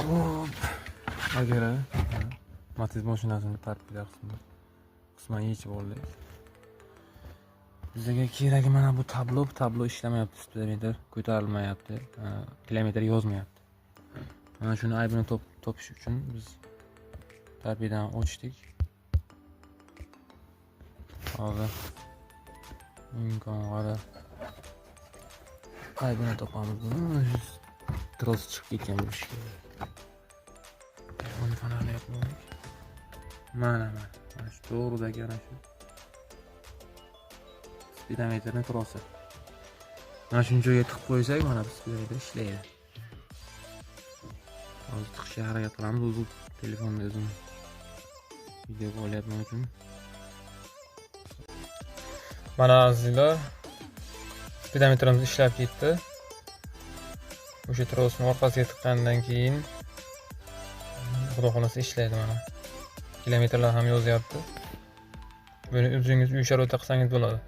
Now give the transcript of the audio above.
Xo'p. Agar Matiz mashinasini tarkibida qisman yechib oldik. Bizga keragi mana bu tablo ishlamayapti, speedometr ko'tarilmayapti, kilometr yozmayapti. Mana shuni aybini topish uchun biz tarbiyadan ochdik. Hozir imkon qadar aybini topamiz. Buni tros chiqib ketgan bo'lishi kerak. Buni fanarni yoqmaylik. Mana shu to'g'ridagi ana shu speedometrning trosi. Mana shuni joyga tiqib qo'ysak, mana bu speedometr ishlaydi. Hozir tiqishga harakat qilamiz. O'zi telefonda o'zim video olyapman uchun. Mana azizlar, speedometrimiz ishlab ketdi. O'sha trosni orqasiga tiqqandan keyin xudo xolasa ishlaydi mana. Kilometrlar ham yozyapti. Buni o'zingiz uy sharoitida qilsangiz bo'ladi.